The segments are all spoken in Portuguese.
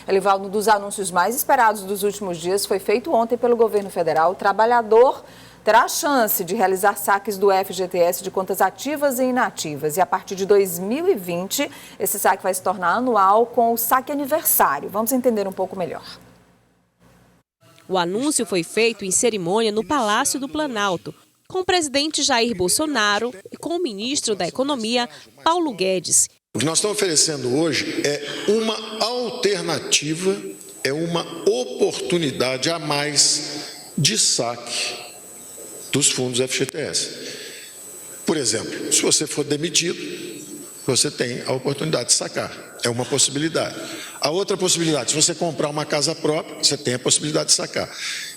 Elivaldo, um dos anúncios mais esperados dos últimos dias foi feito ontem pelo governo federal. O trabalhador terá a chance de realizar saques do FGTS de contas ativas e inativas. E a partir de 2020, esse saque vai se tornar anual com o saque aniversário. Vamos entender um pouco melhor. O anúncio foi feito em cerimônia no Palácio do Planalto, com o presidente Jair Bolsonaro e com o ministro da Economia, Paulo Guedes. O que nós estamos oferecendo hoje é uma alternativa, é uma oportunidade a mais de saque dos fundos FGTS. Por exemplo, se você for demitido, você tem a oportunidade de sacar. É uma possibilidade. A outra possibilidade, se você comprar uma casa própria, você tem a possibilidade de sacar.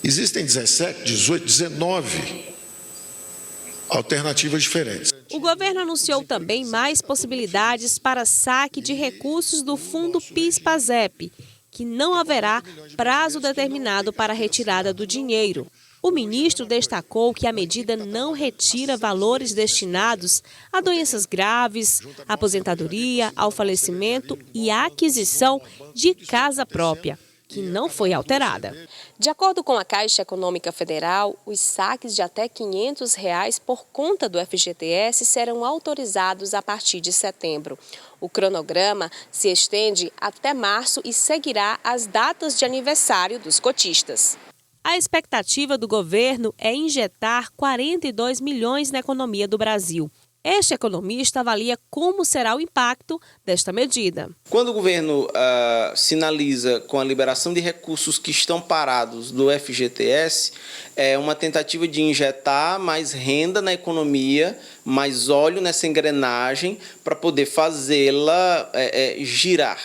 Existem 17, 18, 19 alternativas diferentes. O governo anunciou também mais possibilidades para saque de recursos do Fundo PIS/PASEP, que não haverá prazo determinado para a retirada do dinheiro. O ministro destacou que a medida não retira valores destinados a doenças graves, aposentadoria, ao falecimento e à aquisição de casa própria, que não foi alterada. De acordo com a Caixa Econômica Federal, os saques de até R$ 500 por conta do FGTS serão autorizados a partir de setembro. O cronograma se estende até março e seguirá as datas de aniversário dos cotistas. A expectativa do governo é injetar 42 milhões na economia do Brasil. Este economista avalia como será o impacto desta medida. Quando o governo sinaliza com a liberação de recursos que estão parados do FGTS, é uma tentativa de injetar mais renda na economia, mais óleo nessa engrenagem para poder fazê-la girar.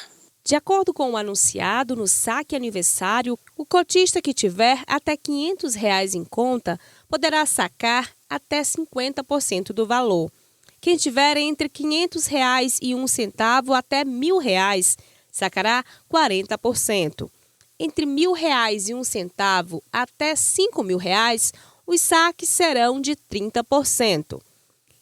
De acordo com o anunciado no saque aniversário, o cotista que tiver até R$ 500 em conta poderá sacar até 50% do valor. Quem tiver entre R$ 500 e R$1 até R$ 1.000 sacará 40%. Entre R$ 1.000 e R$1 até R$ 5.000, os saques serão de 30%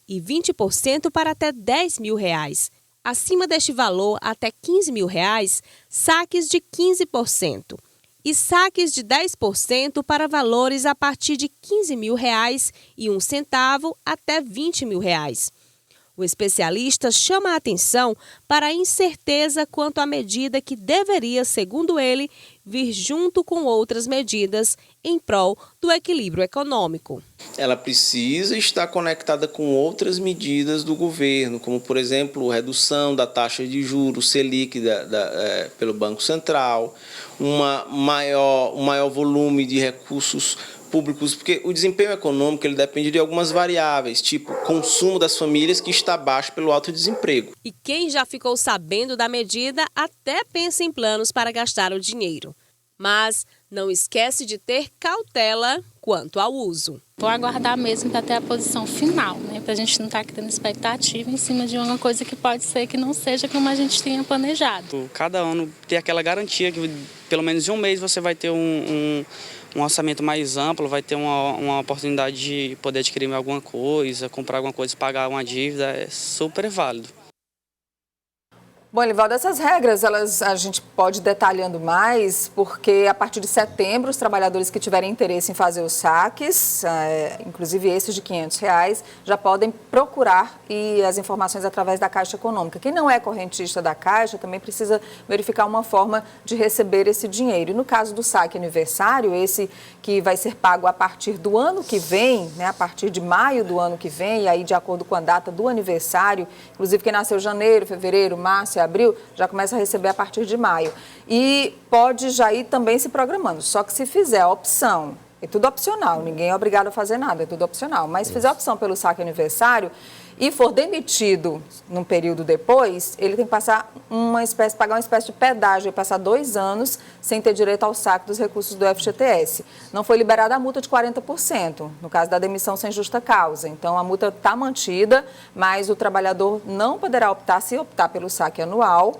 e 20% para até R$ 10.000. Acima deste valor, até R$ 15.000, saques de 15% e saques de 10% para valores a partir de R$ 15.000 e R$1 até R$ 20.000. O especialista chama a atenção para a incerteza quanto à medida que deveria, segundo ele, vir junto com outras medidas em prol do equilíbrio econômico. Ela precisa estar conectada com outras medidas do governo, como, por exemplo, redução da taxa de juros Selic pelo Banco Central, um maior volume de recursos públicos, porque o desempenho econômico ele depende de algumas variáveis, tipo consumo das famílias, que está baixo pelo alto desemprego. E quem já ficou sabendo da medida até pensa em planos para gastar o dinheiro. Mas não esquece de ter cautela quanto ao uso. Vou aguardar mesmo para ter a posição final, para a gente não estar criando expectativa em cima de uma coisa que pode ser que não seja como a gente tinha planejado. Cada ano ter aquela garantia que pelo menos em um mês você vai ter um orçamento mais amplo, vai ter uma oportunidade de poder adquirir alguma coisa, comprar alguma coisa, pagar uma dívida, é super válido. Bom, Elivaldo, essas regras a gente pode ir detalhando mais, porque a partir de setembro os trabalhadores que tiverem interesse em fazer os saques, inclusive esses de R$ 500, já podem procurar as informações através da Caixa Econômica. Quem não é correntista da Caixa também precisa verificar uma forma de receber esse dinheiro. E no caso do saque aniversário, esse que vai ser pago a partir do ano que vem, a partir de maio do ano que vem, e aí de acordo com a data do aniversário, inclusive quem nasceu em janeiro, fevereiro, março e abril, já começa a receber a partir de maio. E pode já ir também se programando, só que se fizer a opção, é tudo opcional, ninguém é obrigado a fazer nada, é tudo opcional, mas se fizer a opção pelo saque aniversário e for demitido num período depois, ele tem que pagar uma espécie de pedágio, passar 2 anos sem ter direito ao saque dos recursos do FGTS. Não foi liberada a multa de 40%, no caso da demissão sem justa causa. Então, a multa está mantida, mas o trabalhador não poderá optar, se optar pelo saque anual,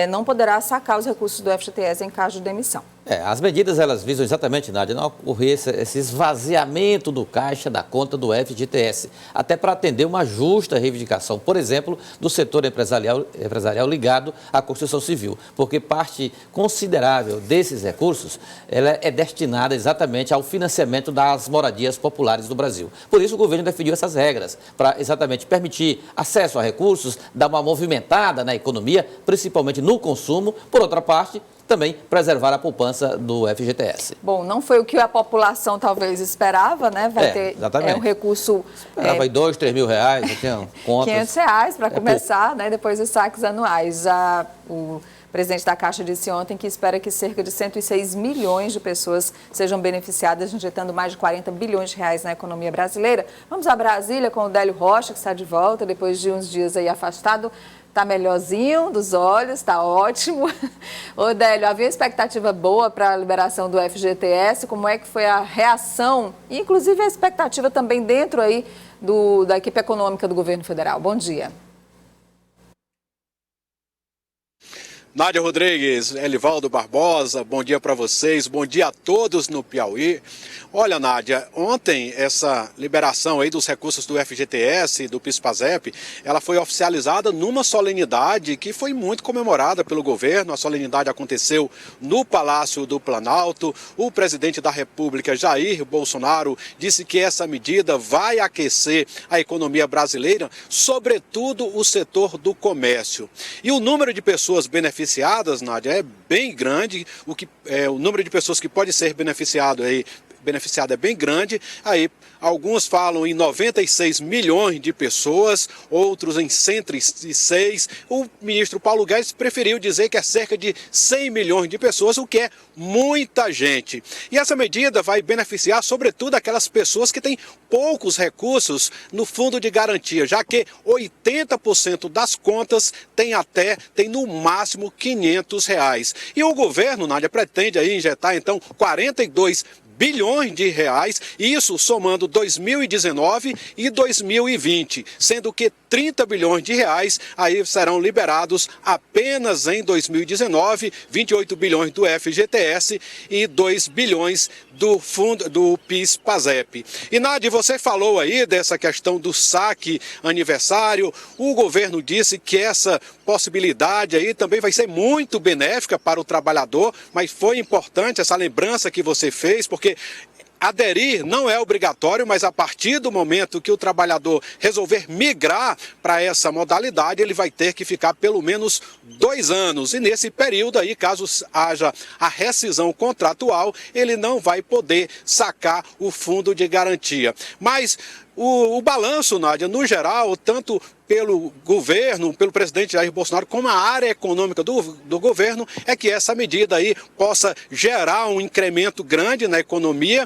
não poderá sacar os recursos do FGTS em caso de demissão. As medidas elas visam exatamente, Nádia, não ocorrer esse esvaziamento do caixa da conta do FGTS, até para atender uma justa reivindicação, por exemplo, do setor empresarial ligado à construção civil, porque parte considerável desses recursos ela é destinada exatamente ao financiamento das moradias populares do Brasil. Por isso o governo definiu essas regras, para exatamente permitir acesso a recursos, dar uma movimentada na economia, principalmente no consumo, por outra parte, também preservar a poupança do FGTS. Bom, não foi o que a população talvez esperava, né? Vai ter um recurso... Esperava aí R$2, R$3 mil, tinha contas. R$500 para começar, né? Depois os saques anuais. O presidente da Caixa disse ontem que espera que cerca de 106 milhões de pessoas sejam beneficiadas, injetando mais de 40 bilhões de reais na economia brasileira. Vamos a Brasília com o Délio Rocha, que está de volta depois de uns dias aí afastado. Está melhorzinho dos olhos, está ótimo. Ô, Délio, havia expectativa boa para a liberação do FGTS, como é que foi a reação, e inclusive a expectativa também dentro aí da equipe econômica do governo federal? Bom dia. Nádia Rodrigues, Elivaldo Barbosa, bom dia para vocês, bom dia a todos no Piauí. Olha, Nádia, ontem essa liberação aí dos recursos do FGTS, do PIS/PASEP, ela foi oficializada numa solenidade que foi muito comemorada pelo governo. A solenidade aconteceu no Palácio do Planalto. O presidente da República, Jair Bolsonaro, disse que essa medida vai aquecer a economia brasileira, sobretudo o setor do comércio. E o número de pessoas beneficiadas, Nádia, é bem grande. O número de pessoas que pode ser beneficiado é bem grande. Aí alguns falam em 96 milhões de pessoas, outros em 106. O ministro Paulo Guedes preferiu dizer que é cerca de 100 milhões de pessoas, o que é muita gente. E essa medida vai beneficiar sobretudo aquelas pessoas que têm poucos recursos no fundo de garantia, já que 80% das contas tem no máximo R$500. E o governo, Nádia, pretende aí injetar então 42 bilhões de reais, isso somando 2019 e 2020, sendo que 30 bilhões de reais aí serão liberados apenas em 2019, 28 bilhões do FGTS e 2 bilhões do fundo do PIS/PASEP. E Nádia, você falou aí dessa questão do saque aniversário. O governo disse que essa possibilidade aí também vai ser muito benéfica para o trabalhador, mas foi importante essa lembrança que você fez, porque aderir não é obrigatório, mas a partir do momento que o trabalhador resolver migrar para essa modalidade, ele vai ter que ficar pelo menos 2 anos. E nesse período aí, caso haja a rescisão contratual, ele não vai poder sacar o fundo de garantia. Mas o balanço, Nádia, no geral, tanto pelo governo, pelo presidente Jair Bolsonaro, como a área econômica do governo, é que essa medida aí possa gerar um incremento grande na economia,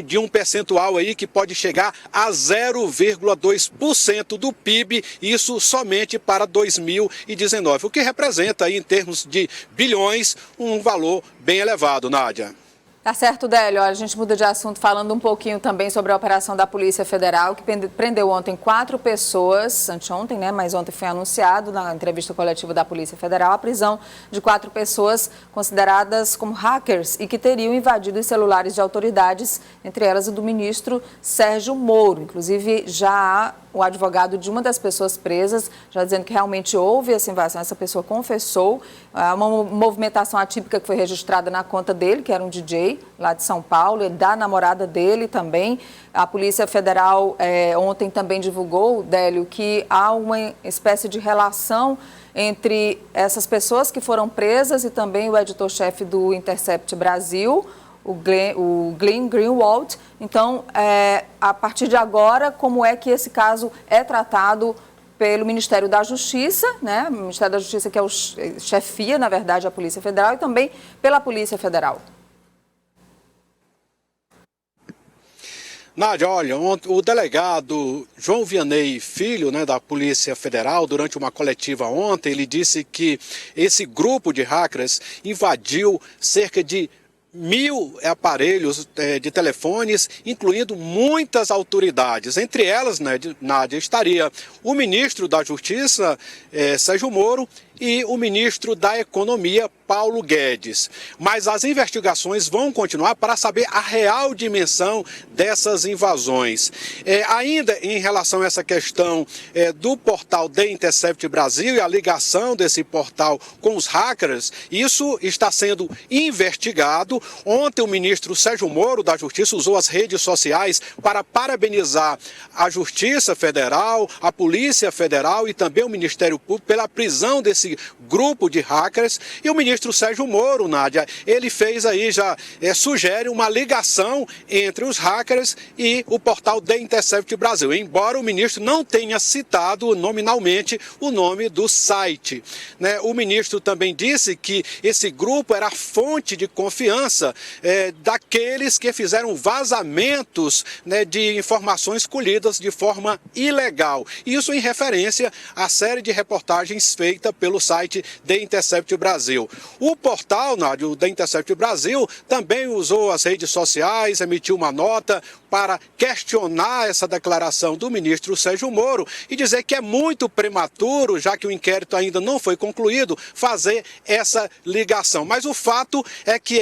de um percentual aí que pode chegar a 0,2% do PIB, isso somente para 2019, o que representa aí, em termos de bilhões, um valor bem elevado, Nádia. Tá certo, Délio. A gente muda de assunto falando um pouquinho também sobre a operação da Polícia Federal, que prendeu ontem 4 pessoas, anteontem, né? Mas ontem foi anunciado na entrevista coletiva da Polícia Federal a prisão de 4 pessoas consideradas como hackers e que teriam invadido os celulares de autoridades, entre elas o do ministro Sérgio Moro. Inclusive, já há o advogado de uma das pessoas presas, já dizendo que realmente houve essa invasão, essa pessoa confessou, uma movimentação atípica que foi registrada na conta dele, que era um DJ lá de São Paulo, e da namorada dele também. A Polícia Federal ontem também divulgou, Délio, que há uma espécie de relação entre essas pessoas que foram presas e também o editor-chefe do Intercept Brasil, o Glenn Greenwald. Então, a partir de agora, como é que esse caso é tratado pelo Ministério da Justiça, né? O Ministério da Justiça que chefia, na verdade, a Polícia Federal, e também pela Polícia Federal. Nádia, olha, o delegado João Vianney Filho, né, da Polícia Federal, durante uma coletiva ontem, ele disse que esse grupo de hackers invadiu cerca de 1.000 aparelhos de telefones, incluindo muitas autoridades. Entre elas, né, Nádia, estaria o ministro da Justiça, Sérgio Moro, e o ministro da Economia, Paulo Guedes. Mas as investigações vão continuar para saber a real dimensão dessas invasões. Ainda em relação a essa questão do portal The Intercept Brasil e a ligação desse portal com os hackers, isso está sendo investigado. Ontem o ministro Sérgio Moro da Justiça usou as redes sociais para parabenizar a Justiça Federal, a Polícia Federal e também o Ministério Público pela prisão desse grupo de hackers. E o ministro Sérgio Moro, Nádia, ele fez aí, sugere uma ligação entre os hackers e o portal The Intercept Brasil, embora o ministro não tenha citado nominalmente o nome do site. O ministro também disse que esse grupo era fonte de confiança daqueles que fizeram vazamentos de informações colhidas de forma ilegal. Isso em referência à série de reportagens feita pelo site The Intercept Brasil. O portal, Nádia, o The Intercept Brasil, também usou as redes sociais, emitiu uma nota para questionar essa declaração do ministro Sérgio Moro e dizer que é muito prematuro, já que o inquérito ainda não foi concluído, fazer essa ligação. Mas o fato é que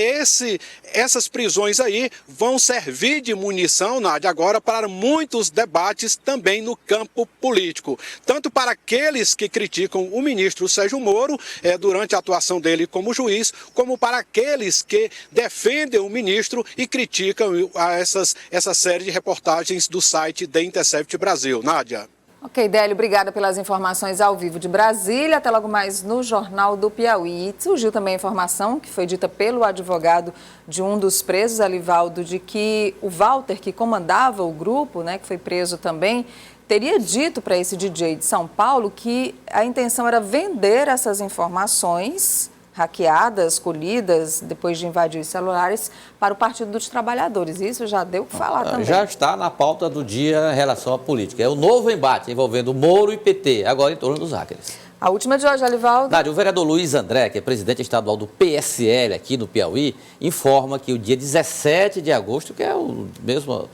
essas prisões aí vão servir de munição, Nádia, agora para muitos debates também no campo político. Tanto para aqueles que criticam o ministro Sérgio Moro durante a atuação dele como juiz, como para aqueles que defendem o ministro e criticam essa série de reportagens do site The Intercept Brasil. Nádia. Ok, Délio, obrigada pelas informações ao vivo de Brasília. Até logo mais no Jornal do Piauí. E surgiu também a informação, que foi dita pelo advogado de um dos presos, Alivaldo, de que o Walter, que comandava o grupo, que foi preso também, teria dito para esse DJ de São Paulo que a intenção era vender essas informações hackeadas, colhidas, depois de invadir os celulares, para o Partido dos Trabalhadores. Isso já deu o que falar também. Já está na pauta do dia em relação à política. É o novo embate envolvendo Moro e PT, agora em torno dos hackers. A última de hoje, Alivaldo. Nádia, o vereador Luiz André, que é presidente estadual do PSL aqui no Piauí, informa que o dia 17 de agosto, que é o mesmo...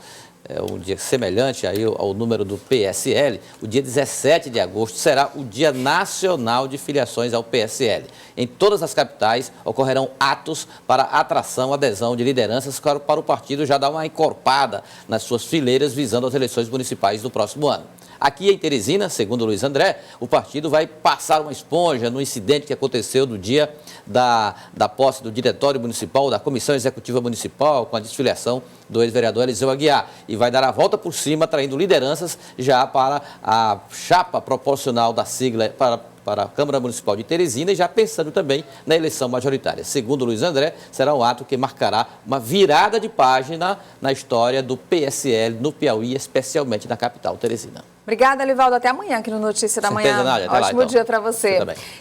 um dia semelhante aí ao número do PSL, o dia 17 de agosto será o Dia Nacional de Filiações ao PSL. Em todas as capitais ocorrerão atos para atração, adesão de lideranças para o partido já dar uma encorpada nas suas fileiras visando as eleições municipais do próximo ano. Aqui em Teresina, segundo Luiz André, o partido vai passar uma esponja no incidente que aconteceu no dia da posse do Diretório Municipal, da Comissão Executiva Municipal, com a desfiliação do ex-vereador Eliseu Aguiar. E vai dar a volta por cima, traindo lideranças já para a chapa proporcional da sigla para a Câmara Municipal de Teresina e já pensando também na eleição majoritária. Segundo Luiz André, será um ato que marcará uma virada de página na história do PSL no Piauí, especialmente na capital, Teresina. Obrigada, Alivaldo. Até amanhã aqui no Notícia da Manhã. Nádia. Ótimo dia para você.